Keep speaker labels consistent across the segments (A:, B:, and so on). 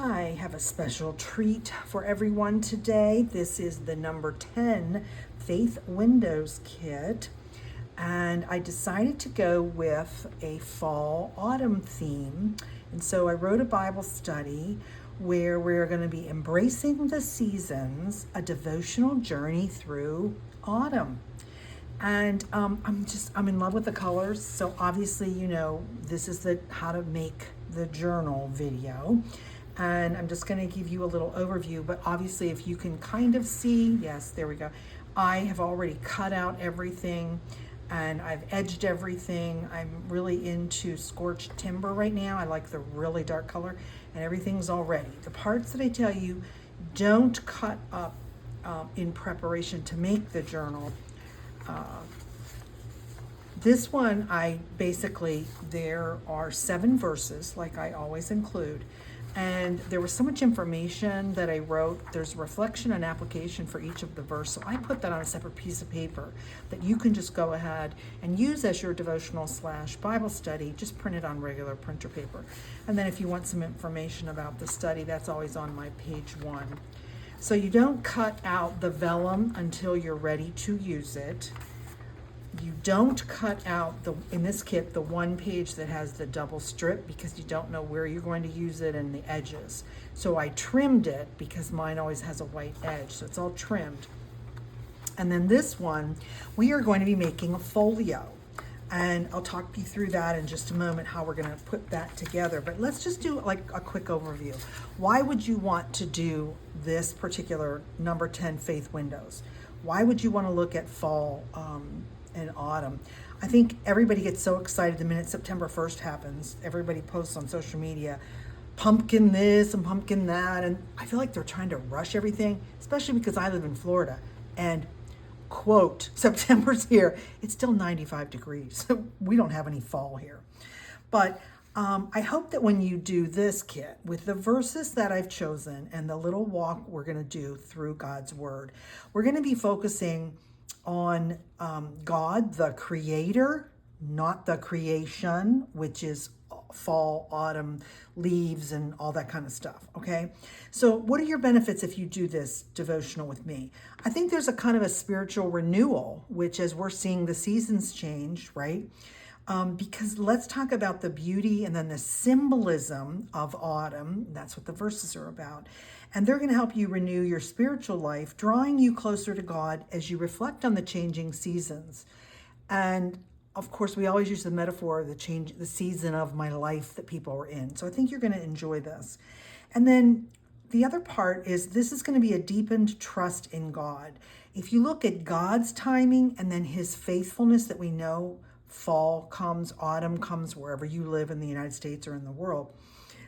A: I have a special treat for everyone today. This is the number 10 Faith Windows kit, and I decided to go with a fall autumn theme. And so I wrote a Bible study where we're going to be embracing the seasons, a devotional journey through autumn. And I'm in love with the colors. So obviously, this is the how to make the journal video. And I'm just going to give you a little overview, but obviously if you can kind of see, yes, there we go. I have already cut out everything and I've edged everything. I'm really into scorched timber right now. I like the really dark color, and everything's all ready. The parts that I tell you, don't cut up in preparation to make the journal. This one, there are 7 verses, like I always include. And there was so much information that I wrote. There's reflection and application for each of the verse. So I put that on a separate piece of paper that you can just go ahead and use as your devotional / Bible study. Just print it on regular printer paper. And then if you want some information about the study, that's always on my page 1. So you don't cut out the vellum until you're ready to use it. You don't cut out, in this kit, the one page that has the double strip because you don't know where you're going to use it and the edges. So I trimmed it because mine always has a white edge, so it's all trimmed. And then this one, we are going to be making a folio. And I'll talk you through that in just a moment, how we're going to put that together. But let's just do like a quick overview. Why would you want to do this particular number 10 Faith Windows? Why would you want to look at fall and autumn? I think everybody gets so excited the minute September 1st happens. Everybody posts on social media, pumpkin this and pumpkin that. And I feel like they're trying to rush everything, especially because I live in Florida. And quote, September's here. It's still 95 degrees. So we don't have any fall here. But I hope that when you do this kit with the verses that I've chosen and the little walk we're going to do through God's Word, we're going to be focusing on God, the creator, not the creation, which is fall, autumn, leaves, and all that kind of stuff, okay? So what are your benefits if you do this devotional with me? I think there's a kind of a spiritual renewal, which as we're seeing the seasons change, right? Because let's talk about the beauty and then the symbolism of autumn. That's what the verses are about. And they're going to help you renew your spiritual life, drawing you closer to God as you reflect on the changing seasons. And of course, we always use the metaphor of the season of my life that people are in. So I think you're going to enjoy this. And then the other part is this is going to be a deepened trust in God. If you look at God's timing and then his faithfulness that we know, fall comes, autumn comes wherever you live in the United States or in the world.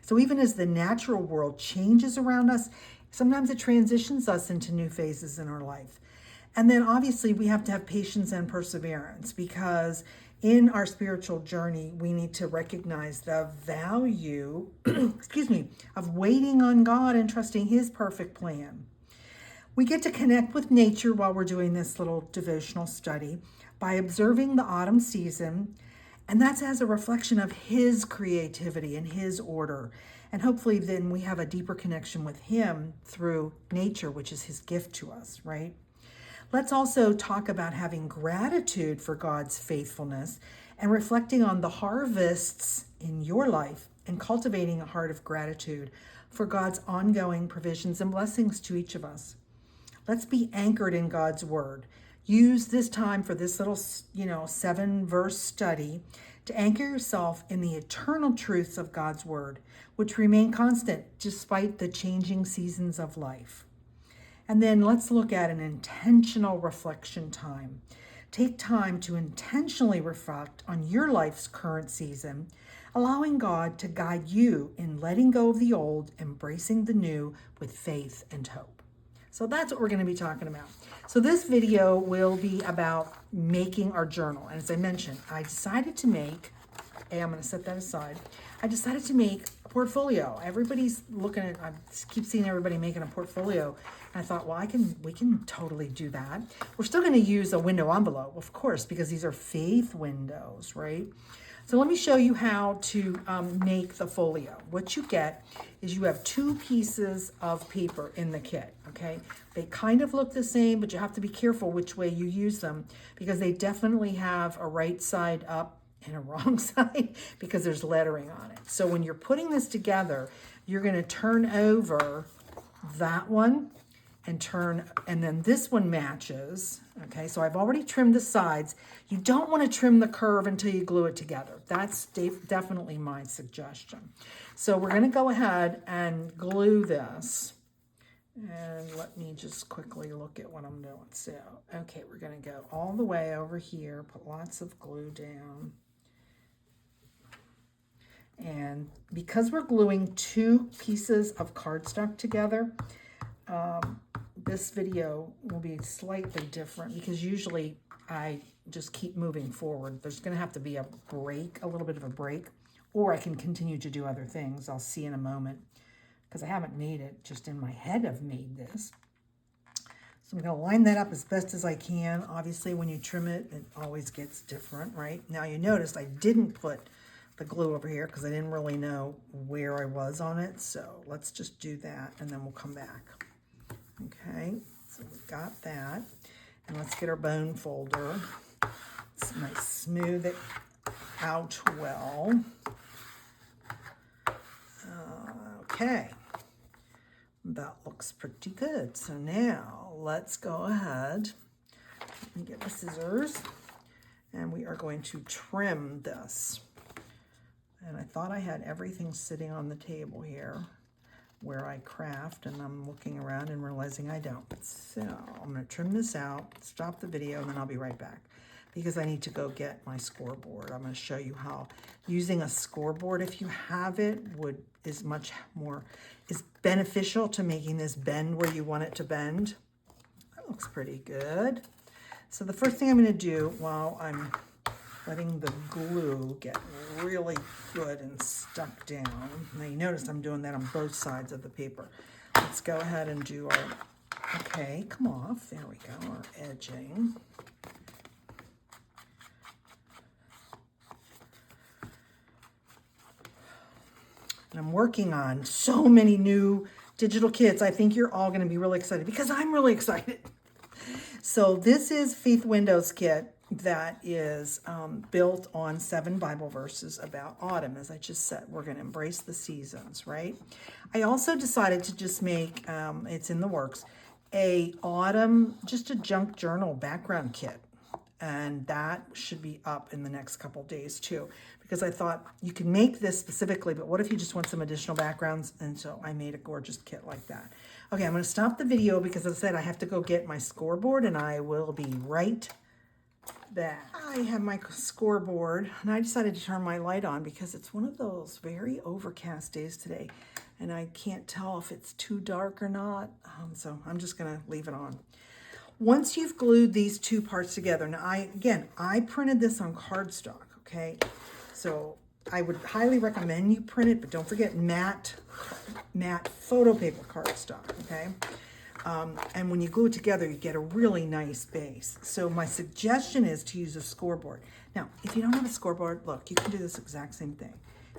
A: So even as the natural world changes around us, sometimes it transitions us into new phases in our life. And then obviously we have to have patience and perseverance because in our spiritual journey, we need to recognize the value, of waiting on God and trusting his perfect plan. We get to connect with nature while we're doing this little devotional study by observing the autumn season, and that's as a reflection of his creativity and his order. And hopefully then we have a deeper connection with him through nature, which is his gift to us, right? Let's also talk about having gratitude for God's faithfulness and reflecting on the harvests in your life and cultivating a heart of gratitude for God's ongoing provisions and blessings to each of us. Let's be anchored in God's word. Use this time for this little, 7-verse study to anchor yourself in the eternal truths of God's word, which remain constant despite the changing seasons of life. And then let's look at an intentional reflection time. Take time to intentionally reflect on your life's current season, allowing God to guide you in letting go of the old, embracing the new with faith and hope. So that's what we're going to be talking about. So this video will be about making our journal. And as I mentioned, I decided to make, I'm going to set that aside. I decided to make a portfolio. Everybody's looking at, I keep seeing everybody making a portfolio. And I thought, well, we can totally do that. We're still going to use a window envelope, of course, because these are faith windows, right? So let me show you how to make the folio. What you get is you have 2 pieces of paper in the kit, okay? They kind of look the same, but you have to be careful which way you use them because they definitely have a right side up and a wrong side because there's lettering on it. So when you're putting this together, you're going to turn over that one and then this one matches. Okay, so I've already trimmed the sides. You don't want to trim the curve until you glue it together. That's definitely my suggestion. So we're going to go ahead and glue this. And let me just quickly look at what I'm doing. So, okay, we're going to go all the way over here, put lots of glue down. And because we're gluing 2 pieces of cardstock together, this video will be slightly different because usually I just keep moving forward. There's going to have to be a break, a little bit of a break, or I can continue to do other things. I'll see in a moment because I haven't made it. Just in my head I've made this. So I'm going to line that up as best as I can. Obviously when you trim it, it always gets different, right? Now you noticed I didn't put the glue over here because I didn't really know where I was on it. So let's just do that and then we'll come back. Okay, so we've got that. And let's get our bone folder. It's nice, smooth it out well. Okay, that looks pretty good. So now let's go ahead and get the scissors and we are going to trim this. And I thought I had everything sitting on the table here where I craft, and I'm looking around and realizing I don't. So I'm going to trim this out, stop the video, and then I'll be right back because I need to go get my scoreboard. I'm going to show you how using a scoreboard, if you have it, is beneficial to making this bend where you want it to bend. That looks pretty good. So the first thing I'm going to do while I'm letting the glue get really good and stuck down. Now you notice I'm doing that on both sides of the paper. Let's go ahead and do our, okay, come off. There we go, our edging. And I'm working on so many new digital kits. I think you're all going to be really excited because I'm really excited. So this is Faith Windows kit that is built on 7 Bible verses about autumn. As I just said, we're going to embrace the seasons, right? I also decided to just make, it's in the works, just a junk journal background kit. And that should be up in the next couple days too, because I thought you can make this specifically, but what if you just want some additional backgrounds? And so I made a gorgeous kit like that. Okay, I'm going to stop the video because as I said, I have to go get my scoreboard and I will be right back. I have my scoreboard and I decided to turn my light on because it's one of those very overcast days today and I can't tell if it's too dark or not. So I'm just going to leave it on. Once you've glued these 2 parts together, now I printed this on cardstock, okay? So I would highly recommend you print it, but don't forget matte photo paper cardstock, okay? And when you glue it together, you get a really nice base. So my suggestion is to use a scoreboard. Now, if you don't have a scoreboard, look, you can do this exact same thing.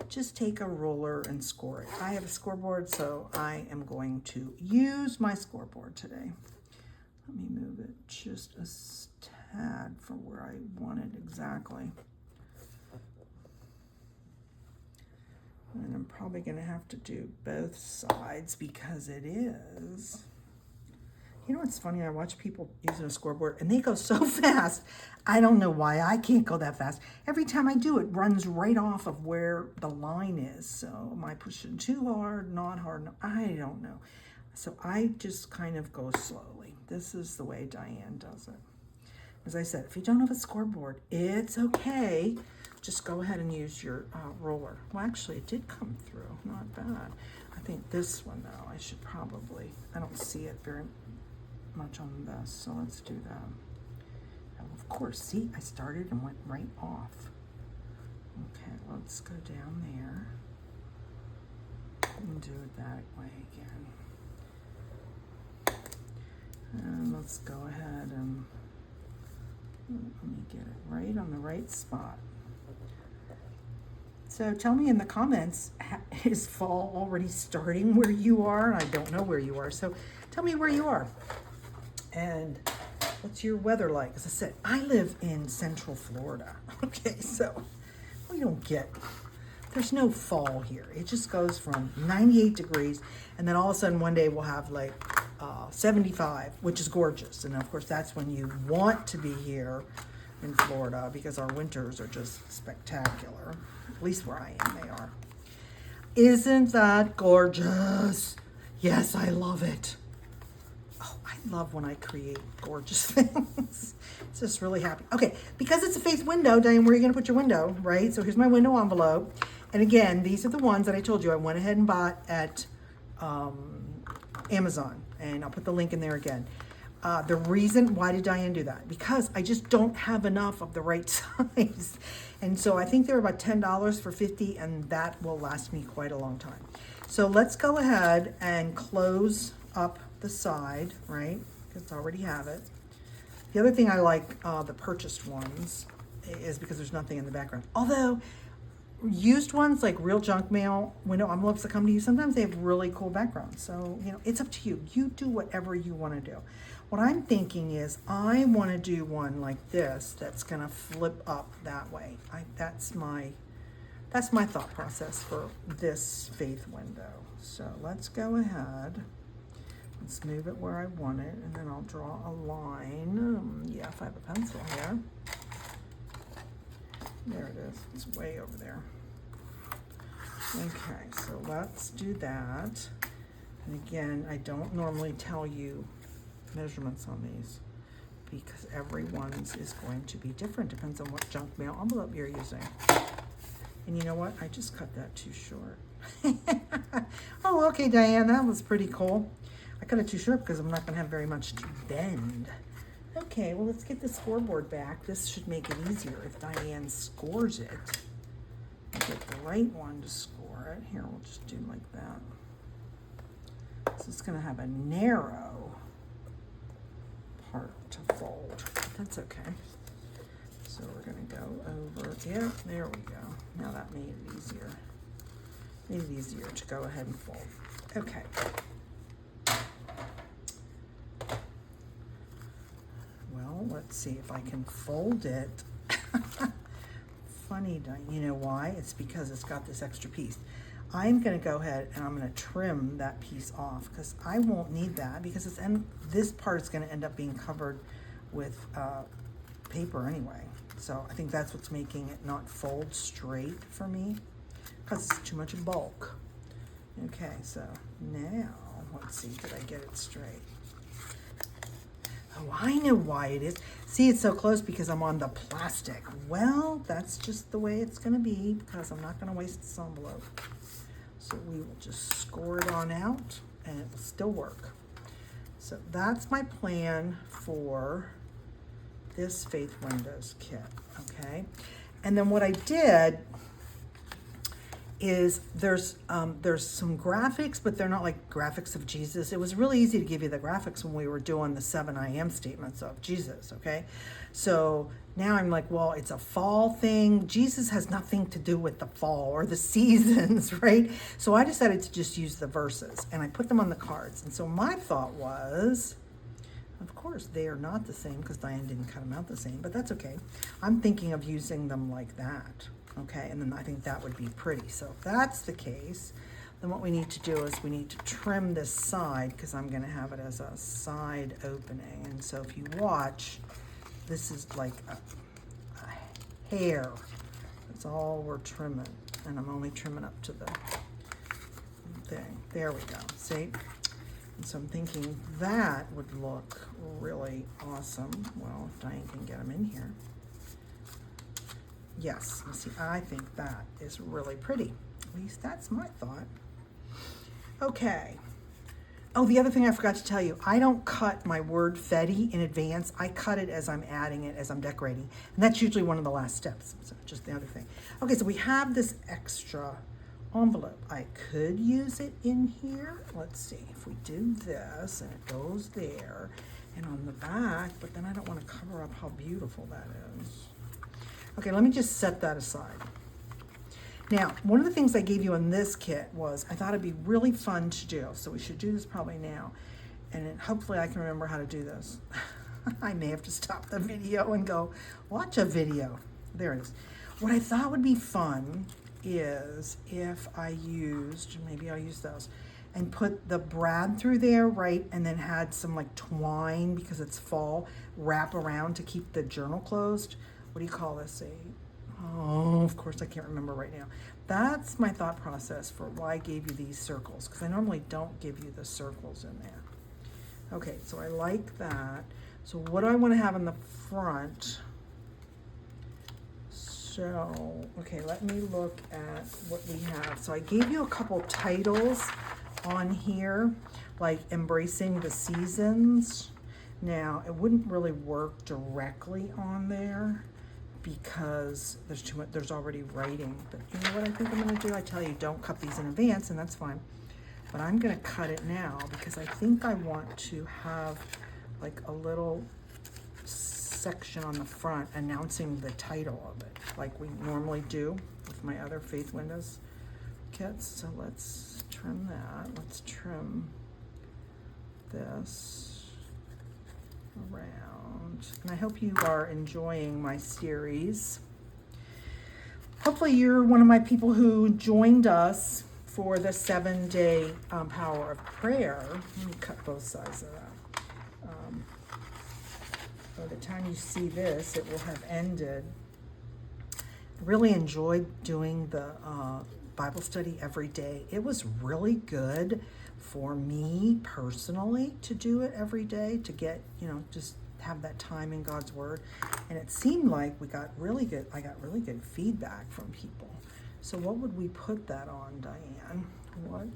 A: Just take a ruler and score it. I have a scoreboard, so I am going to use my scoreboard today. Let me move it just a tad from where I want it exactly. And I'm probably going to have to do both sides because it is. You know what's funny? I watch people using a scoreboard and they go so fast. I don't know why I can't go that fast. Every time I do, it runs right off of where the line is. So am I pushing too hard, not hard? I don't know. So I just kind of go slowly. This is the way Diane does it. As I said, if you don't have a scoreboard, it's okay. Just go ahead and use your ruler. Well, actually, it did come through. Not bad. I think this one, though, I don't see it very much on this, so let's do that. And of course, see, I started and went right off. Okay, let's go down there and do it that way again. And let's go ahead and let me get it right on the right spot. So tell me in the comments, is fall already starting where you are? I don't know where you are, so tell me where you are. And what's your weather like? As I said, I live in Central Florida. Okay, so we don't get, there's no fall here. It just goes from 98 degrees, and then all of a sudden one day we'll have like 75, which is gorgeous. And of course, that's when you want to be here in Florida because our winters are just spectacular. At least where I am, they are. Isn't that gorgeous? Yes, I love it. Oh, I love when I create gorgeous things. It's just really happy. Okay, because it's a faith window, Diane, where are you going to put your window, right? So here's my window envelope. And again, these are the ones that I told you I went ahead and bought at Amazon. And I'll put the link in there again. The reason, why did Diane do that? Because I just don't have enough of the right size. And so I think they're about $10 for 50, and that will last me quite a long time. So let's go ahead and close up the side, right? Because I already have it. The other thing I like the purchased ones is because there's nothing in the background. Although used ones like real junk mail, window envelopes that come to you, sometimes they have really cool backgrounds. So, you know, it's up to you. You do whatever you want to do. What I'm thinking is I want to do one like this that's going to flip up that way. That's my thought process for this faith window. So let's go ahead. Let's move it where I want it, and then I'll draw a line. Yeah, if I have a pencil here. There it is. It's way over there. Okay, so let's do that. And again, I don't normally tell you measurements on these because everyone's is going to be different. Depends on what junk mail envelope you're using. And you know what? I just cut that too short. Oh, okay, Diane, that was pretty cool. I cut it too short because I'm not going to have very much to bend. Okay, well, let's get the scoreboard back. This should make it easier if Diane scores it. Get the right one to score it. Here, we'll just do like that. So it's going to have a narrow part to fold. That's okay. So we're going to go over. Yeah, there we go. Now that made it easier. Made it easier to go ahead and fold. Okay. Well, let's see if I can fold it. Funny, you know why? It's because it's got this extra piece. I'm going to go ahead and I'm going to trim that piece off because I won't need that because this part is going to end up being covered with paper anyway. So I think that's what's making it not fold straight for me because it's too much bulk. Okay, so now let's see, did I get it straight? Oh, I know why it is. See, it's so close because I'm on the plastic. Well, that's just the way it's going to be because I'm not going to waste this envelope. So we will just score it on out and it will still work. So that's my plan for this Faith Windows kit, okay? And then what I did is there's some graphics, but they're not like graphics of Jesus. It was really easy to give you the graphics when we were doing the 7 I am statements of Jesus, okay? So now I'm like, well, it's a fall thing. Jesus has nothing to do with the fall or the seasons, right? So I decided to just use the verses and I put them on the cards. And so my thought was, of course, they are not the same because Diane didn't cut them out the same, but that's okay. I'm thinking of using them like that. Okay, and then I think that would be pretty. So if that's the case, then what we need to do is we need to trim this side because I'm going to have it as a side opening. And so if you watch, this is like a hair. That's all we're trimming. And I'm only trimming up to the thing. There we go. See? And so I'm thinking that would look really awesome. Well, if Diane can get them in here. Yes, you see, I think that is really pretty. At least that's my thought. Okay. Oh, the other thing I forgot to tell you, I don't cut my word Fetty in advance. I cut it as I'm adding it, as I'm decorating. And that's usually one of the last steps. So just the other thing. Okay, so we have this extra envelope. I could use it in here. Let's see, if we do this and it goes there and on the back, but then I don't want to cover up how beautiful that is. Okay, let me just set that aside. Now, one of the things I gave you in this kit was I thought it'd be really fun to do. So we should do this probably now. And then hopefully I can remember how to do this. I may have to stop the video and go watch a video. There it is. What I thought would be fun is if I used, maybe I'll use those, and put the brad through there, right? And then had some like twine, because it's fall, wrap around to keep the journal closed. What do you call this? Oh, of course I can't remember right now. That's my thought process for why I gave you these circles, because I normally don't give you the circles in there. Okay, so I like that. So what do I want to have in the front? So, okay, let me look at what we have. So I gave you a couple titles on here, like Embracing the Seasons. Now, it wouldn't really work directly on there because there's too much, there's already writing. But you know what I think I'm gonna do? I tell you, don't cut these in advance, and that's fine. But I'm gonna cut it now because I think I want to have like a little section on the front announcing the title of it, like we normally do with my other Faith Windows kits. So let's trim that. Let's trim this around. And I hope you are enjoying my series. Hopefully you're one of my people who joined us for the 7-day power of prayer. Let me cut both sides of that. By the time you see this, it will have ended. I really enjoyed doing the Bible study every day. It was really good for me personally to do it every day, to get, just have that time in God's Word. And it seemed like I got really good feedback from people. So what would we put that on, Diane? What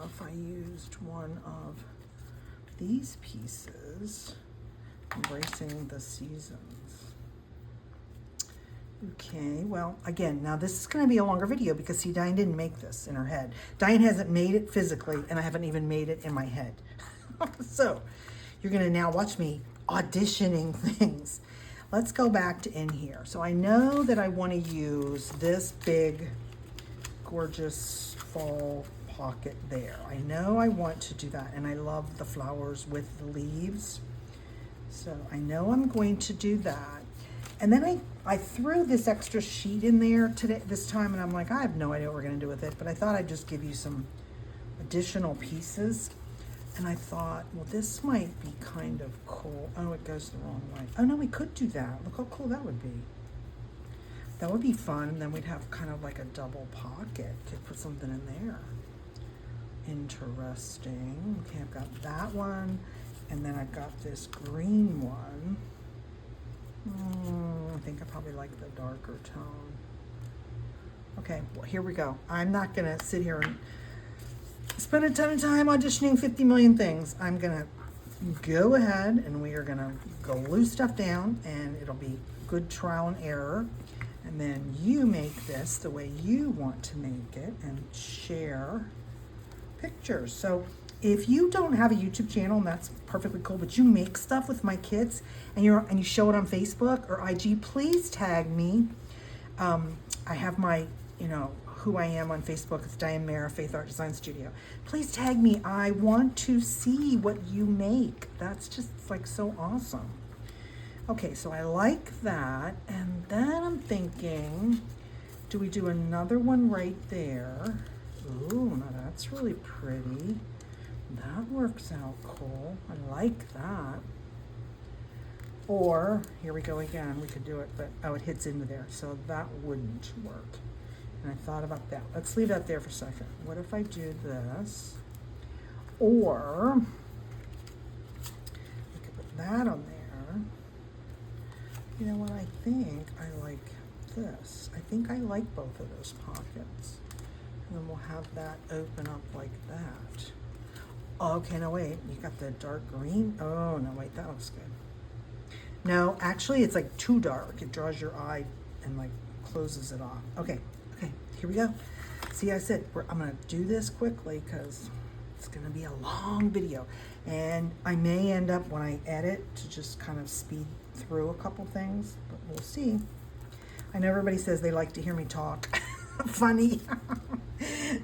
A: if I used one of these pieces? Embracing the Seasons. Okay, well, again, now this is going to be a longer video because, see, Diane didn't make this in her head. Diane hasn't made it physically, and I haven't even made it in my head. So you're going to now watch me auditioning things. Let's go back to in here. So I know that I want to use this big, gorgeous fall pocket there. I know I want to do that, and I love the flowers with the leaves. So I know I'm going to do that. And then I threw this extra sheet in there this time, and I'm like, I have no idea what we're going to do with it, but I thought I'd just give you some additional pieces. And I thought, well, this might be kind of cool. Oh, it goes the wrong way. Oh, no, we could do that. Look how cool that would be. That would be fun. And then we'd have kind of like a double pocket. Could put something in there. Interesting. Okay, I've got that one. And then I've got this green one. I think I probably like the darker tone. Okay, well, here we go. I'm not going to sit here and spend a ton of time auditioning 50 million things. I'm going to go ahead and we are going to go glue stuff down, and it'll be good trial and error. And then you make this the way you want to make it and share pictures. So if you don't have a YouTube channel, and that's perfectly cool, but you make stuff with my kids and you show it on Facebook or IG, please tag me. I have my, who I am on Facebook. It's Diane Mara, Faith Art Design Studio. Please tag me. I want to see what you make. That's just like so awesome. Okay, so I like that. And then I'm thinking, do we do another one right there? Ooh, now that's really pretty. That works out cool. I like that. Or, here we go again. We could do it, but, it hits into there. So that wouldn't work. And I thought about that. Let's leave that there for a second. What if I do this? Or, we could put that on there. You know what? I think I like this. I think I like both of those pockets. And then we'll have that open up like that. Oh, okay, no, wait, you got the dark green? Oh, no, wait, that looks good. No, actually, it's like too dark. It draws your eye and like closes it off. Okay, here we go. See, I said I'm gonna do this quickly because it's gonna be a long video. And I may end up, when I edit, to just kind of speed through a couple things, but we'll see. I know everybody says they like to hear me talk. funny.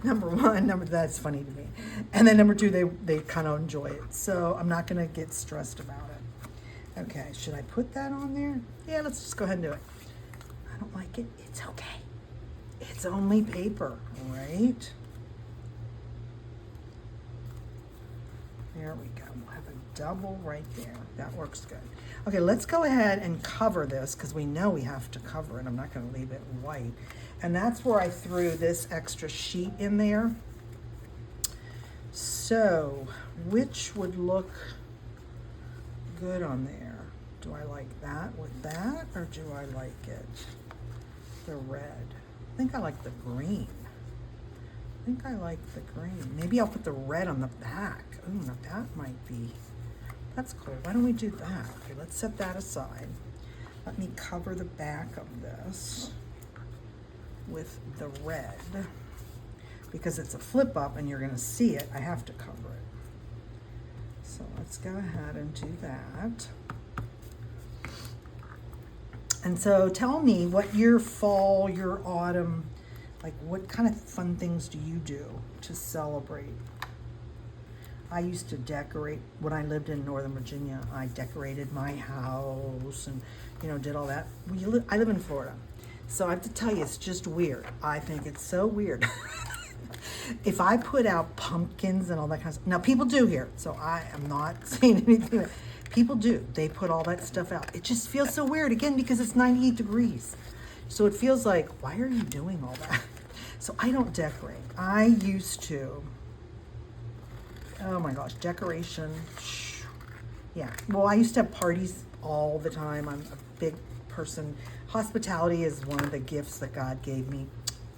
A: Number one, that's funny to me. And then number two, they kind of enjoy it. So I'm not going to get stressed about it. Okay, should I put that on there? Yeah, let's just go ahead and do it. I don't like it. It's okay. It's only paper, right? There we go. We'll have a double right there. That works good. Okay, let's go ahead and cover this because we know we have to cover it. I'm not going to leave it white. And that's where I threw this extra sheet in there. So, which would look good on there? Do I like that with that, or do I like it the red? I think I like the green. Maybe I'll put the red on the back. Ooh, now that might be, that's cool. Why don't we do that? Okay, let's set that aside. Let me cover the back of this with the red. Because it's a flip up and you're gonna see it, I have to cover it. So let's go ahead and do that. And so tell me what your fall, your autumn, like what kind of fun things do you do to celebrate? I used to decorate, when I lived in Northern Virginia, I decorated my house and, did all that. I live in Florida. So I have to tell you, it's just weird. I think it's so weird. If I put out pumpkins and all that kind of stuff, now people do here, so I am not saying anything. People do. They put all that stuff out. It just feels so weird, again, because it's 98 degrees. So it feels like, why are you doing all that? So I don't decorate. I used to, oh my gosh, decoration. Yeah, well, I used to have parties all the time. I'm a big person. Hospitality is one of the gifts that God gave me.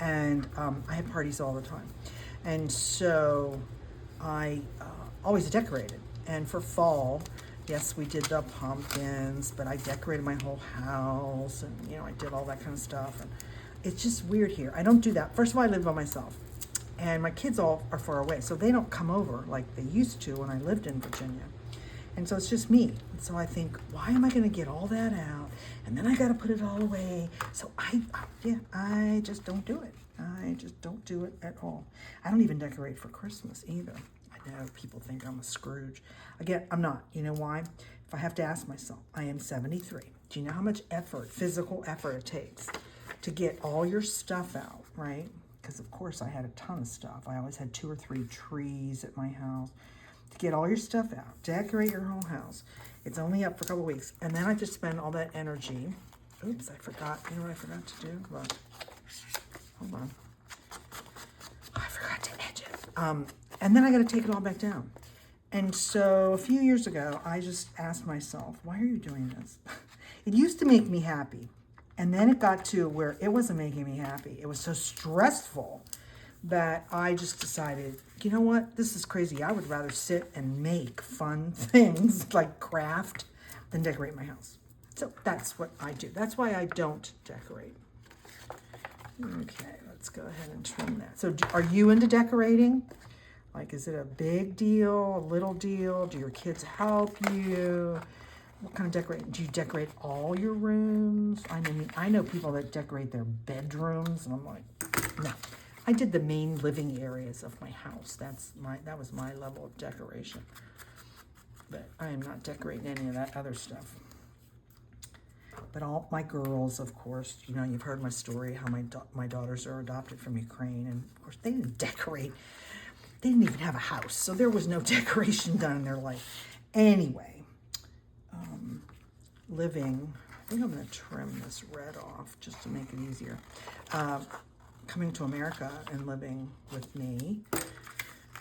A: And I had parties all the time. And so I always decorated. And for fall, yes, we did the pumpkins, but I decorated my whole house and, I did all that kind of stuff. And it's just weird here. I don't do that. First of all, I live by myself. And my kids all are far away, so they don't come over like they used to when I lived in Virginia. And so it's just me. And so I think, why am I going to get all that out? And then I got to put it all away. So I just don't do it. I just don't do it at all. I don't even decorate for Christmas either. I know people think I'm a Scrooge. Again, I'm not. You know why? If I have to ask myself, I am 73. Do you know how much effort, physical effort it takes to get all your stuff out, right? Because of course I had a ton of stuff. I always had 2 or 3 trees at my house. To get all your stuff out, decorate your whole house. It's only up for a couple weeks. And then I just spend all that energy. Oops, I forgot. You know what I forgot to do? Look. Hold on. I forgot to edge it. And then I got to take it all back down. And so a few years ago, I just asked myself, why are you doing this? It used to make me happy. And then it got to where it wasn't making me happy. It was so stressful that I just decided, you know what? This is crazy. I would rather sit and make fun things like craft than decorate my house. So that's what I do. That's why I don't decorate. Okay, let's go ahead and trim that. So are you into decorating? Like, is it a big deal, a little deal? Do your kids help you? What kind of decorating? Do you decorate all your rooms? I know people that decorate their bedrooms, and I'm like, no. I did the main living areas of my house. That was my level of decoration. But I am not decorating any of that other stuff. But all my girls, of course, you've heard my story, how my daughters are adopted from Ukraine, and of course they didn't decorate. They didn't even have a house, so there was no decoration done in their life. Anyway, living, I think I'm going to trim this red off just to make it easier. Coming to America and living with me,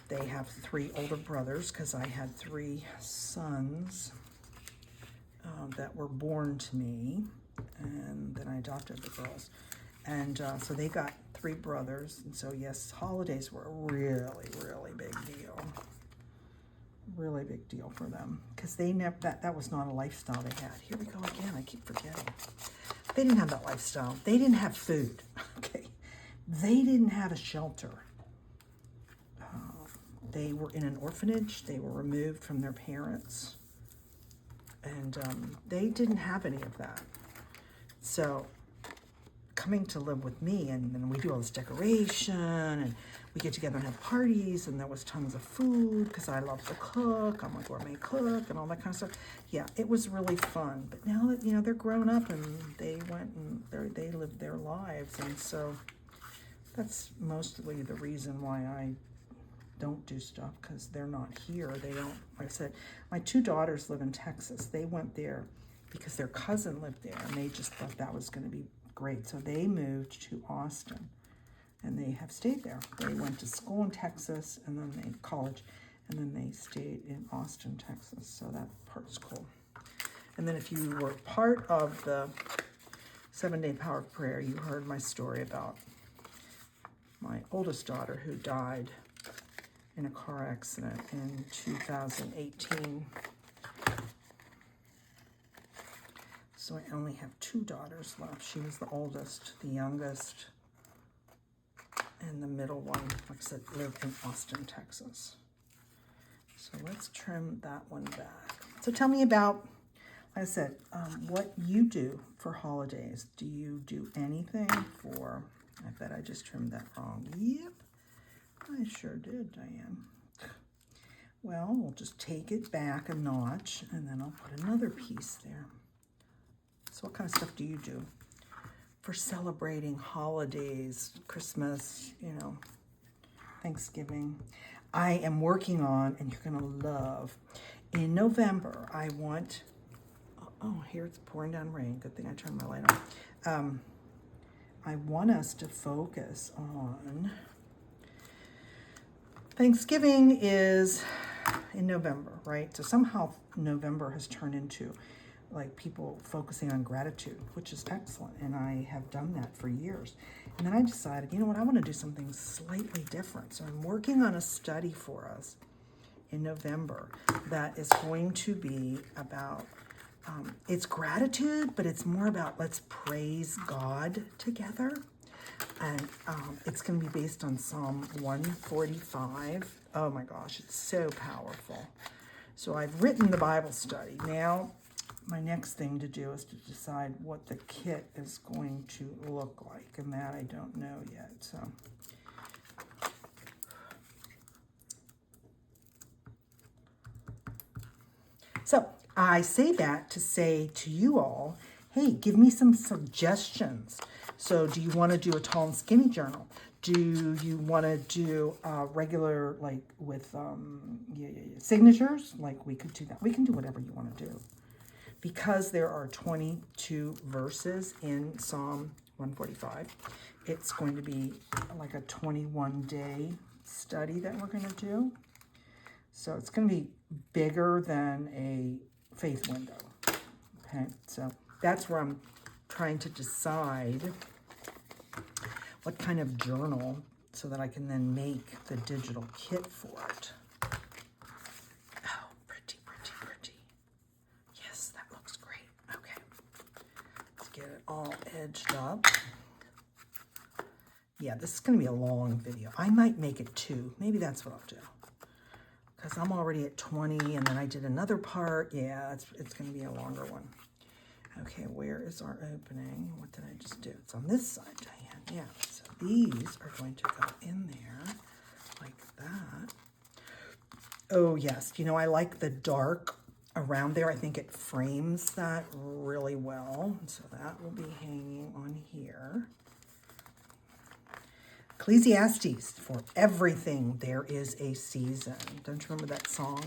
A: they have 3 older brothers because I had 3 sons that were born to me, and then I adopted the girls. And so they got 3 brothers, and so yes, holidays were a really, really big deal. Really big deal for them because they never, that was not a lifestyle they had. Here we go again, I keep forgetting. They didn't have that lifestyle. They didn't have food, okay? They didn't have a shelter. They were in an orphanage. They were removed from their parents. And they didn't have any of that. So coming to live with me, and then we do all this decoration, and we get together and have parties, and there was tons of food because I love to cook. I'm a gourmet cook and all that kind of stuff. Yeah, it was really fun. But now that, they're grown up and they went and they lived their lives, and so that's mostly the reason why I don't do stuff, because they're not here. They don't, like I said, my 2 daughters live in Texas. They went there because their cousin lived there, and they just thought that was going to be great. So they moved to Austin, and they have stayed there. They went to school in Texas, and then college, and then they stayed in Austin, Texas. So that part's cool. And then if you were part of the 7-Day Power of Prayer, you heard my story about my oldest daughter who died in a car accident in 2018. So I only have 2 daughters left. She was the oldest, the youngest, and the middle one, like I said, lived in Austin, Texas. So let's trim that one back. So tell me about, like I said, what you do for holidays. Do you do anything for, I bet I just trimmed that wrong. Yep. I sure did, Diane. Well, we'll just take it back a notch, and then I'll put another piece there. So what kind of stuff do you do for celebrating holidays, Christmas, Thanksgiving? I am working on, and you're going to love, in November, I want, oh, here it's pouring down rain. Good thing I turned my light on. I want us to focus on, Thanksgiving is in November, right? So somehow November has turned into like people focusing on gratitude, which is excellent. And I have done that for years. And then I decided, you know what, I want to do something slightly different. So I'm working on a study for us in November that is going to be about, it's gratitude, but it's more about let's praise God together. And it's going to be based on Psalm 145. Oh my gosh, it's so powerful. So I've written the Bible study. Now, my next thing to do is to decide what the kit is going to look like, and that I don't know yet. So I say that to say to you all, hey, give me some suggestions. So do you want to do a tall and skinny journal? Do you want to do regular, like with signatures? Like we could do that. We can do whatever you want to do. Because there are 22 verses in Psalm 145, it's going to be like a 21-day study that we're going to do. So it's going to be bigger than a faith window. Okay, so that's where I'm trying to decide what kind of journal so that I can then make the digital kit for it. Oh, pretty, pretty, pretty. Yes, that looks great. Okay, let's get it all edged up. Yeah, this is going to be a long video. I might make it 2. Maybe that's what I'll do. Because I'm already at 20, and then I did another part. Yeah, it's going to be a longer one. Okay, where is our opening? What did I just do? It's on this side, Diane. Yeah, so these are going to go in there like that. Oh, yes. I like the dark around there. I think it frames that really well. So that will be hanging on here. Ecclesiastes, for everything there is a season. Don't you remember that song?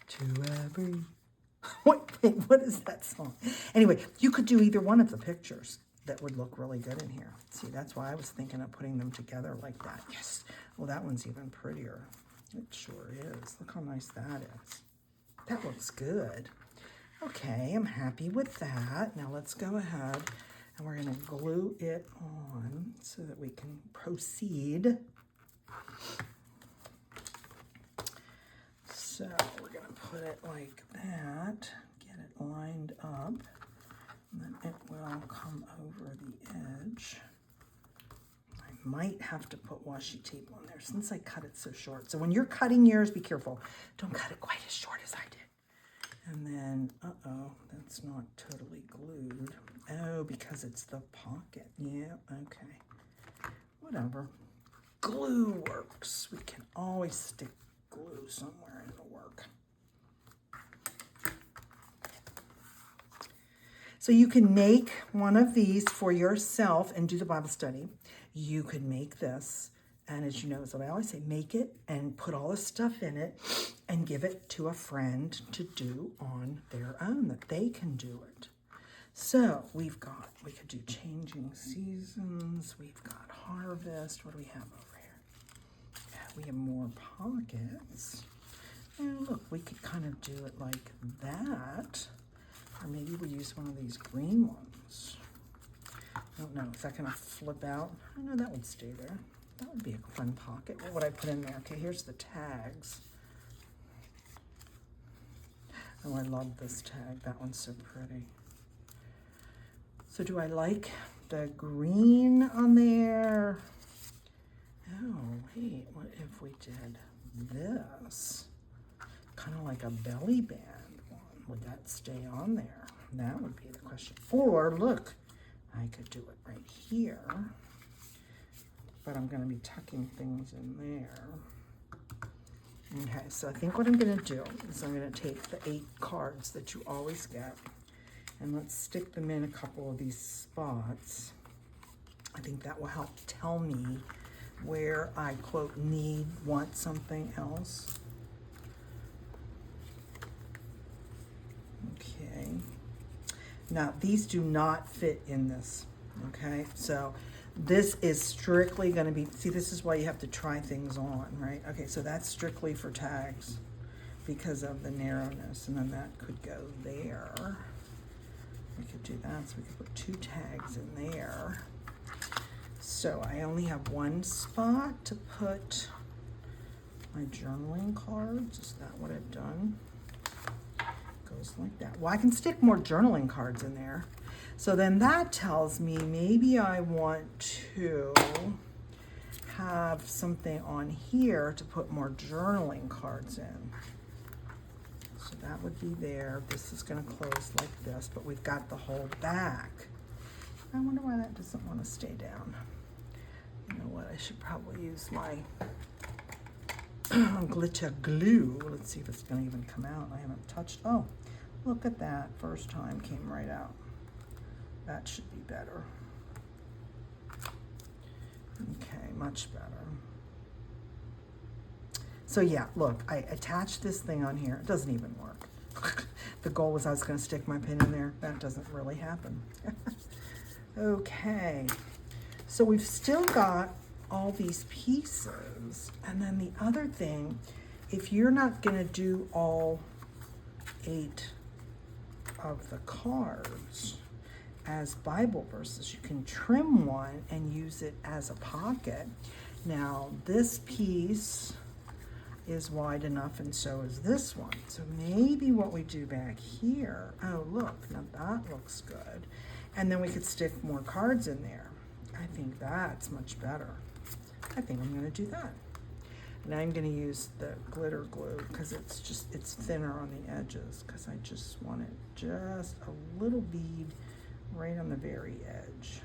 A: To every... What is that song? Anyway, you could do either one of the pictures. That would look really good in here. See, that's why I was thinking of putting them together like that. Yes. Well, that one's even prettier. It sure is. Look how nice that is. That looks good. Okay, I'm happy with that. Now let's go ahead and we're going to glue it on so that we can proceed. So we're going to put it like that, get it lined up, and then it will come over the edge. I might have to put washi tape on there since I cut it so short. So when you're cutting yours, be careful. Don't cut it quite as short as I did. And then, uh-oh, that's not totally glued. Oh, because it's the pocket. Yeah, okay. Whatever. Glue works. We can always stick glue somewhere and it'll work. So you can make one of these for yourself and do the Bible study. You could make this. And as you know, as I always say, make it and put all the stuff in it and give it to a friend to do on their own, that they can do it. So we could do changing seasons. We've got harvest. What do we have over here? We have more pockets. And look, we could kind of do it like that. Or maybe we use one of these green ones. I don't know. Is that going to flip out? I know that would stay there. That would be a fun pocket. What would I put in there? Okay, here's the tags. Oh, I love this tag. That one's so pretty. So do I like the green on there? Oh, wait. What if we did this? Kind of like a belly band one. Would that stay on there? That would be the question. Or, look, I could do it right here. But I'm going to be tucking things in there. Okay, so I think what I'm going to do is I'm going to take the 8 cards that you always get, and let's stick them in a couple of these spots. I think that will help tell me where I, quote, want something else. Okay. Now, these do not fit in this, okay? So this is strictly going to be, see, this is why you have to try things on, right? Okay, so that's strictly for tags because of the narrowness, and then that could go there. We could do that, so we could put 2 tags in there. So I only have one spot to put my journaling cards. Is that what I've done? Goes like that. Well, I can stick more journaling cards in there. So then that tells me maybe I want to have something on here to put more journaling cards in. So that would be there. This is going to close like this, but we've got the whole back. I wonder why that doesn't want to stay down. You know what? I should probably use my glitter glue. Let's see if it's going to even come out. I haven't touched. Oh, look at that. First time came right out. That should be better. Okay, much better. So yeah, look, I attached this thing on here. It doesn't even work. The goal was I was going to stick my pin in there. That doesn't really happen. Okay, so we've still got all these pieces. And then the other thing, if you're not going to do all 8 of the cards as Bible verses, you can trim one and use it as a pocket. Now this piece is wide enough, and so is this one. So maybe what we do back here, oh look, now that looks good. And then we could stick more cards in there. I think that's much better. I think I'm gonna do that. And I'm gonna use the glitter glue because it's thinner on the edges, because I just want it just a little bead right on the very edge.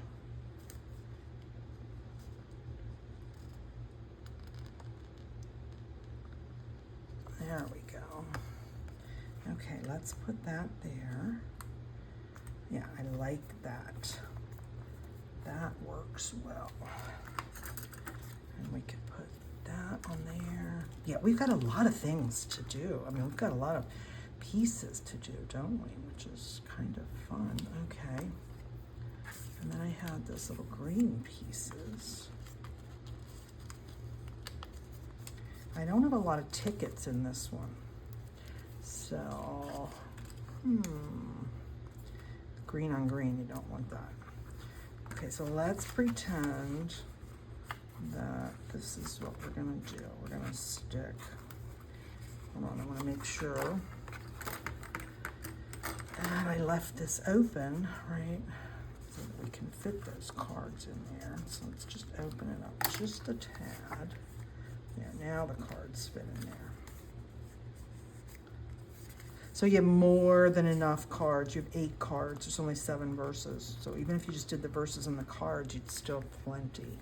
A: There we go. Okay, let's put that there. Yeah, I like that. That works well. And we could put that on there. Yeah, we've got a lot of things to do. I mean, we've got a lot of pieces to do, don't we? Which is kind of fun. Okay. And then I had those little green pieces. I don't have a lot of tickets in this one. So, green on green, you don't want that. Okay, so let's pretend that this is what we're gonna do. We're gonna stick, hold on, I wanna make sure that I left this open, right? So that we can fit those cards in there. So let's just open it up just a tad. Yeah, now the cards fit in there. So you have more than enough cards. You have 8 cards. There's only 7 verses. So even if you just did the verses and the cards, you'd still have plenty.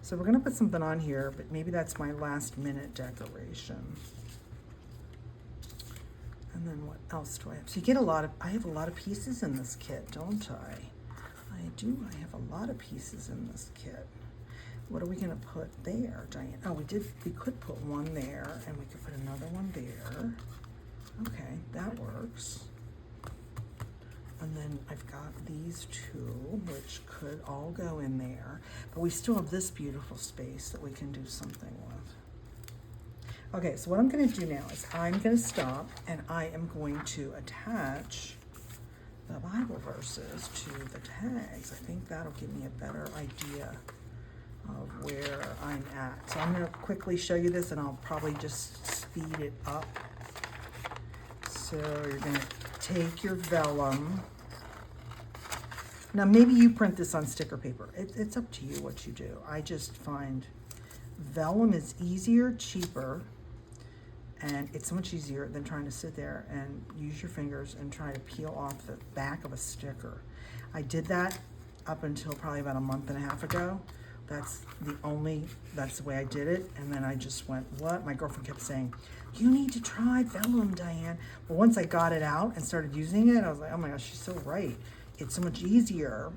A: So we're going to put something on here, but maybe that's my last minute decoration. And then what else do I have? So you get I have a lot of pieces in this kit, don't I? I do. I have a lot of pieces in this kit. What are we going to put there, Diane? Oh, we could put one there, and we could put another one there. Okay, that works. And then I've got these 2, which could all go in there. But we still have this beautiful space that we can do something with. Okay, so what I'm going to do now is I'm going to stop, and I am going to attach the Bible verses to the tags. I think that'll give me a better idea of where I'm at. So I'm going to quickly show you this, and I'll probably just speed it up. So you're going to take your vellum. Now maybe you print this on sticker paper. It's up to you what you do. I just find vellum is easier, cheaper, and it's so much easier than trying to sit there and use your fingers and try to peel off the back of a sticker. I did that up until probably about a month and a half ago. That's the way I did it. And then I just went, what? My girlfriend kept saying, you need to try vellum, Diane. But once I got it out and started using it, I was like, oh my gosh, she's so right. It's so much easier.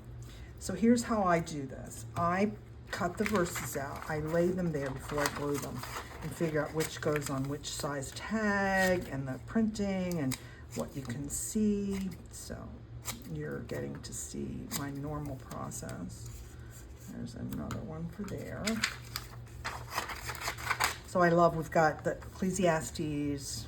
A: So here's how I do this. I cut the verses out. I lay them there before I glue them and figure out which goes on which size tag and the printing and what you can see. So you're getting to see my normal process. There's another one for there. So we've got the Ecclesiastes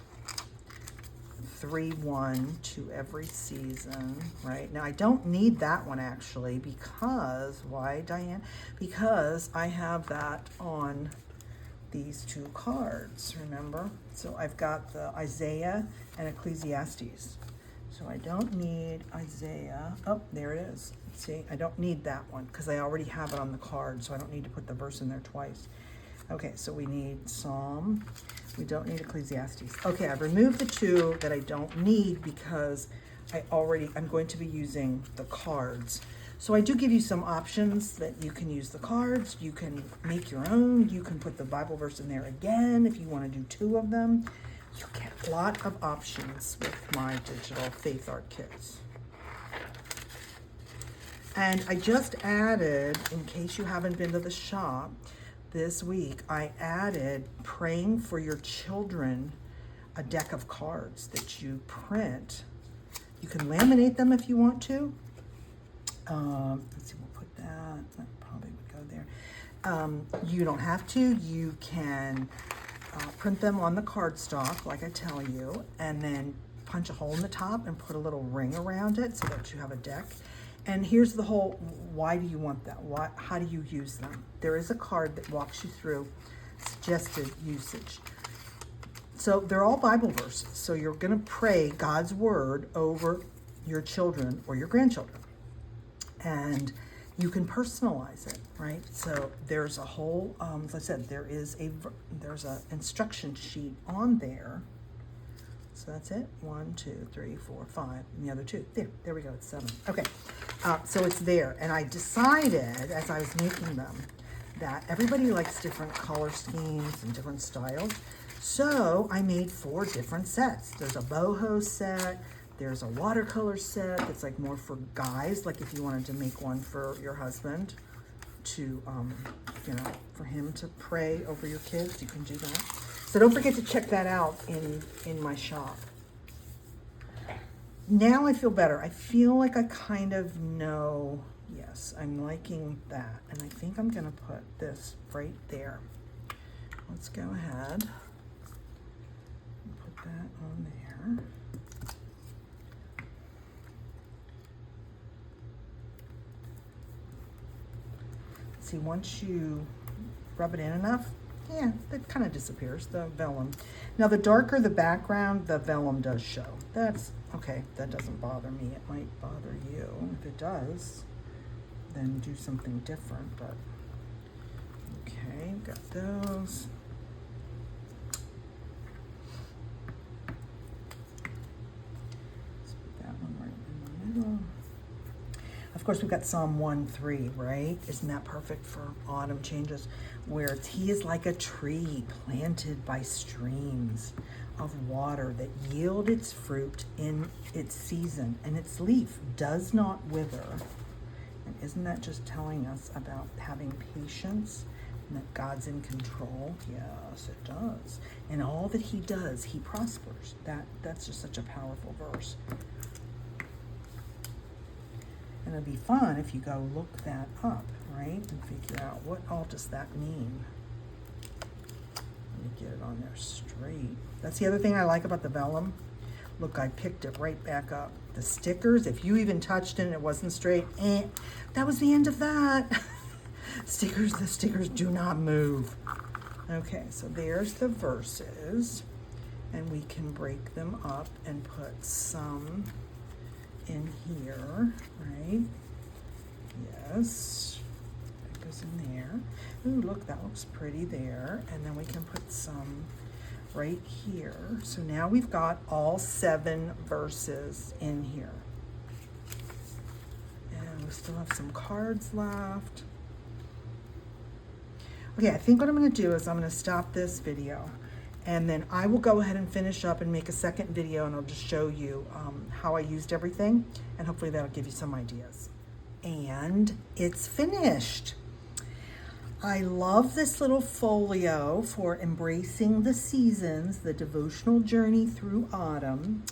A: 3:1 to every season, right? Now I don't need that one actually because, why, Diane? Because I have that on these 2 cards, remember? So I've got the Isaiah and Ecclesiastes. So I don't need Isaiah. Oh, there it is. See, I don't need that one because I already have it on the card, so I don't need to put the verse in there twice. Okay, so we need Psalm. We don't need Ecclesiastes. Okay, I've removed the 2 that I don't need because I'm going to be using the cards. So I do give you some options that you can use the cards. You can make your own. You can put the Bible verse in there again if you want to do 2 of them. You get a lot of options with my digital faith art kits. And I just added, in case you haven't been to the shop this week, I added Praying for Your Children, a deck of cards that you print. You can laminate them if you want to. Let's see, we'll put that probably would go there. You don't have to. You can print them on the cardstock, like I tell you, and then punch a hole in the top and put a little ring around it so that you have a deck. And here's the whole, why do you want that? How do you use them? There is a card that walks you through suggested usage. So they're all Bible verses. So you're going to pray God's word over your children or your grandchildren. And you can personalize it, right? So there's a whole, as I said, there's a instruction sheet on there. So that's it. 1, 2, 3, 4, 5, and the other 2. There we go. It's 7. Okay. So it's there. And I decided as I was making them that everybody likes different color schemes and different styles. So I made 4 different sets. There's a boho set. There's a watercolor set that's like more for guys, like if you wanted to make one for your husband to, for him to pray over your kids, you can do that. So don't forget to check that out in my shop. Now I feel better. I feel like I kind of know, yes, I'm liking that. And I think I'm gonna put this right there. Let's go ahead and put that on there. See, once you rub it in enough, yeah, it kind of disappears, the vellum. Now, the darker the background, the vellum does show. That's okay. That doesn't bother me. It might bother you. If it does, then do something different. But okay, got those. course, we've got Psalm 1:3, right? Isn't that perfect for autumn changes? Where he is like a tree planted by streams of water that yield its fruit in its season, and its leaf does not wither. And isn't that just telling us about having patience and that God's in control? Yes, it does. And all that he does, he prospers. That's just such a powerful verse. And it'd be fun if you go look that up, right? And figure out what all does that mean. Let me get it on there straight. That's the other thing I like about the vellum. Look, I picked it right back up. The stickers, if you even touched it and it wasn't straight, that was the end of that. The stickers do not move. Okay, so there's the verses. And we can break them up and put some in here, right? Yes, that goes in there. Ooh, look, that looks pretty there. And then we can put some right here. So now we've got all 7 verses in here. And we still have some cards left. Okay, I think what I'm going to do is I'm going to stop this video, and then I will go ahead and finish up and make a second video, and I'll just show you how I used everything, and hopefully that'll give you some ideas. And it's finished. I love this little folio for embracing the seasons, the Devotional Journey Through Autumn.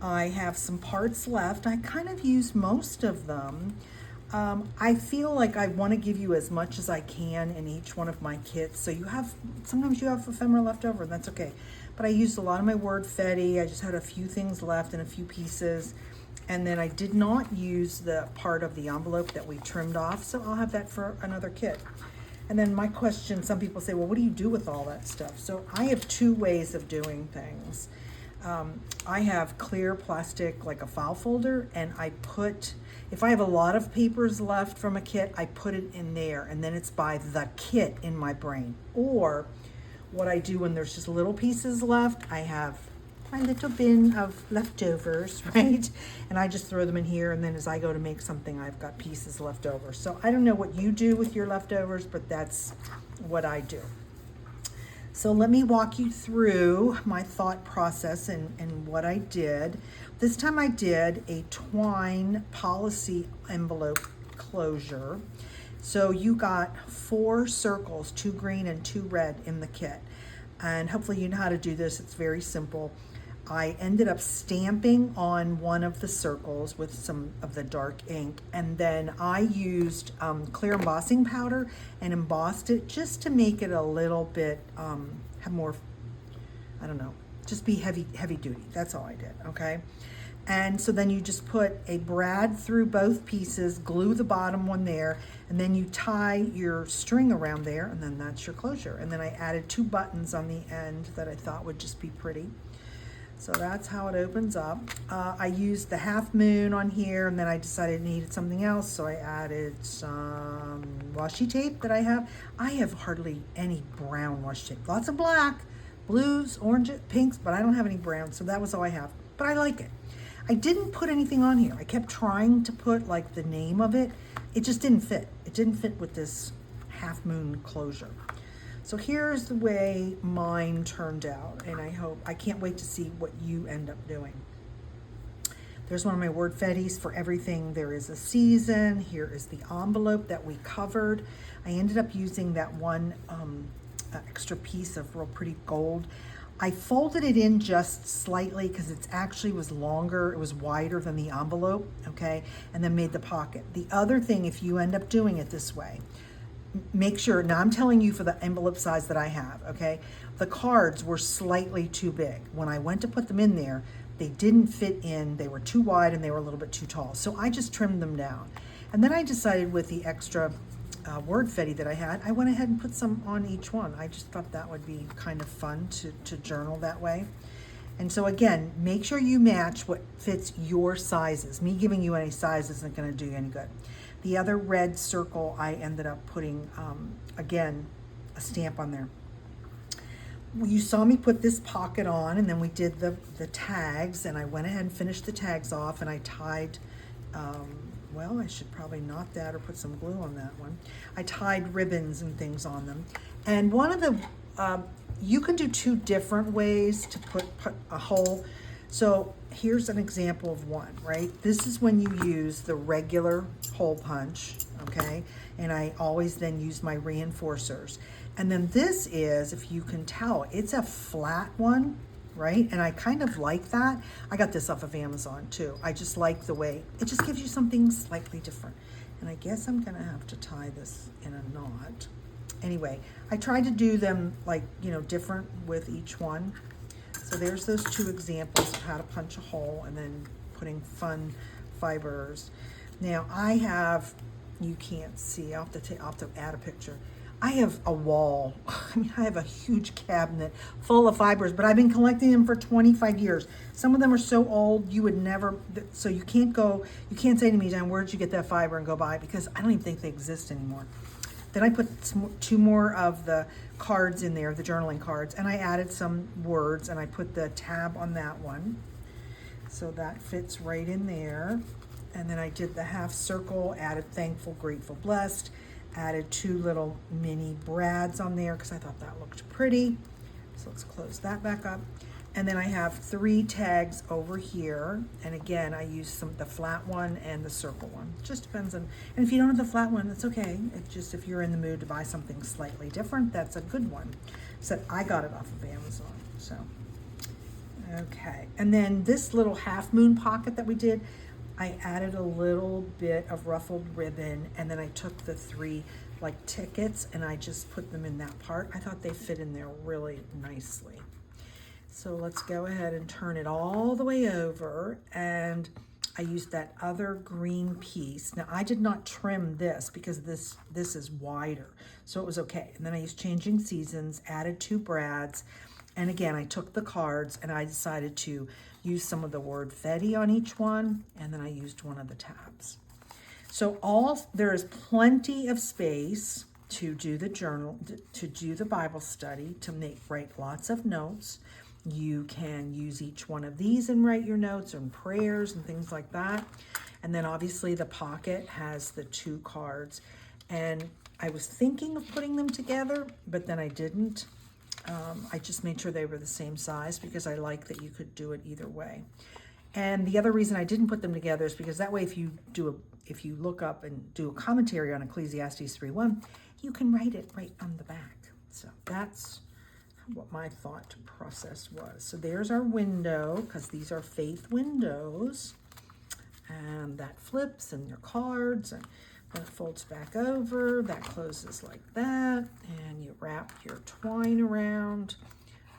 A: I have some parts left. I kind of used most of them. I feel like I want to give you as much as I can in each one of my kits. So sometimes you have ephemera left over, and that's okay. But I used a lot of my word fetty. I just had a few things left and a few pieces. And then I did not use the part of the envelope that we trimmed off, so I'll have that for another kit. And then my question, some people say, well, what do you do with all that stuff? So I have 2 ways of doing things. I have clear plastic, like a file folder, and if I have a lot of papers left from a kit, I put it in there, and then it's by the kit in my brain. Or what I do when there's just little pieces left, I have my little bin of leftovers, right? And I just throw them in here, and then as I go to make something, I've got pieces left over. So I don't know what you do with your leftovers, but that's what I do. So let me walk you through my thought process and what I did. This time I did a twine policy envelope closure. So you got 4 circles, 2 green and 2 red in the kit. And hopefully you know how to do this. It's very simple. I ended up stamping on one of the circles with some of the dark ink, and then I used clear embossing powder and embossed it just to make it a little bit, have more, I don't know, just be heavy duty. That's all I did, okay? And so then you just put a brad through both pieces, glue the bottom one there, and then you tie your string around there, and then that's your closure. And then I added 2 buttons on the end that I thought would just be pretty. So that's how it opens up. I used the half moon on here, and then I decided I needed something else, so I added some washi tape that I have. I have hardly any brown washi tape. Lots of black, blues, oranges, pinks, but I don't have any brown, so that was all I have. But I like it. I didn't put anything on here. I kept trying to put like the name of it. It just didn't fit. It didn't fit with this half moon closure. So here's the way mine turned out, and I can't wait to see what you end up doing. There's one of my word fetties for everything. There is a season. Here is the envelope that we covered. I ended up using that one extra piece of real pretty gold. I folded it in just slightly because it actually was longer. It was wider than the envelope, okay? And then made the pocket. The other thing, if you end up doing it this way, make sure, now I'm telling you for the envelope size that I have, okay? The cards were slightly too big. When I went to put them in there, they didn't fit in. They were too wide and they were a little bit too tall. So I just trimmed them down. And then I decided with the extra word fetty that I had, I went ahead and put some on each one. I just thought that would be kind of fun to journal that way. And so again, make sure you match what fits your sizes. Me giving you any size isn't going to do you any good. The other red circle, I ended up putting, again, a stamp on there. You saw me put this pocket on, and then we did the tags, and I went ahead and finished the tags off, and I tied well, I should probably knot that or put some glue on that one. I tied ribbons and things on them. And one of the, you can do two different ways to put a hole. So here's an example of one, right? This is when you use the regular hole punch, okay? And I always then use my reinforcers. And then this is, if you can tell, it's a flat one, right? And I kind of like that. I got this off of Amazon too. I just like the way, it just gives you something slightly different. And I guess I'm gonna have to tie this in a knot. Anyway, I tried to do them like, you know, different with each one. So there's those two examples of how to punch a hole and then putting fun fibers. Now I have, you can't see, I'll have to add a picture. I have a wall, I mean, I have a huge cabinet full of fibers, but I've been collecting them for 25 years. Some of them are so old, you would never, so you can't say to me, Jen, where'd you get that fiber, and go buy it, because I don't even think they exist anymore. Then I put two more of the cards in there, the journaling cards, and I added some words, and I put the tab on that one. So that fits right in there. And then I did the half circle, added thankful, grateful, blessed, added two little mini brads on there because I thought that looked pretty. So let's close that back up. And then I have 3 tags over here. And again, I use the flat one and the circle one. It just depends on, and if you don't have the flat one, that's okay. It's just, if you're in the mood to buy something slightly different, that's a good one. So I got it off of Amazon, so. Okay, and then this little half moon pocket that we did, I added a little bit of ruffled ribbon, and then I took the 3 like tickets and I just put them in that part. I thought they fit in there really nicely. So let's go ahead and turn it all the way over, and I used that other green piece. Now I did not trim this because this is wider, so it was okay. And then I used Changing Seasons, added 2 brads, and again I took the cards and I decided to use some of the word Fetty on each one, and then I used one of the tabs. So there is plenty of space to do the journal, to do the Bible study, to write lots of notes. You can use each one of these and write your notes and prayers and things like that. And then obviously the pocket has the 2 cards. And I was thinking of putting them together, but then I didn't. I just made sure they were the same size because I like that you could do it either way. And the other reason I didn't put them together is because that way if you look up and do a commentary on Ecclesiastes 3:1, you can write it right on the back. So that's what my thought process was. So there's our window, because these are faith windows, and that flips, and your cards, and then it folds back over, that closes like that, and you wrap your twine around.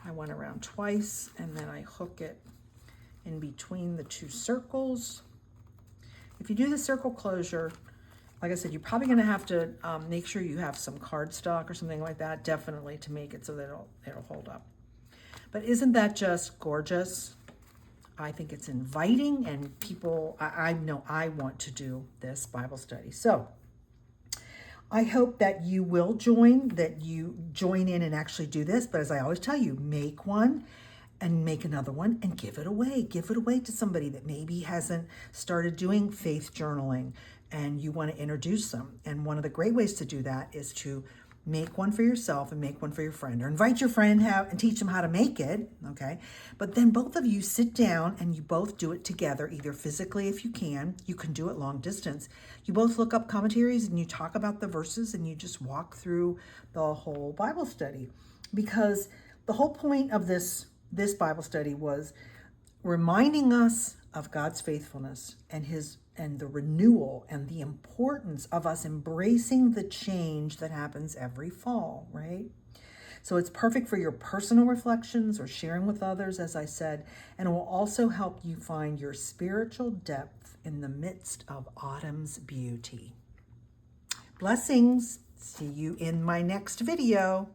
A: I went around twice, and then I hook it in between the 2 circles. If you do the circle closure, like I said, you're probably going to have to make sure you have some cardstock or something like that, definitely, to make it so that it'll hold up. But isn't that just gorgeous? I think it's inviting, and people, I know I want to do this Bible study. So I hope that you will join in and actually do this. But as I always tell you, make one and make another one and give it away. Give it away to somebody that maybe hasn't started doing faith journaling, and you want to introduce them. And one of the great ways to do that is to make one for yourself and make one for your friend, or invite your friend and teach them how to make it, okay? But then both of you sit down and you both do it together, either physically if you can do it long distance. You both look up commentaries and you talk about the verses and you just walk through the whole Bible study. Because the whole point of this Bible study was reminding us of God's faithfulness and the renewal and the importance of us embracing the change that happens every fall, right? So it's perfect for your personal reflections or sharing with others, as I said, and it will also help you find your spiritual depth in the midst of autumn's beauty. Blessings. See you in my next video.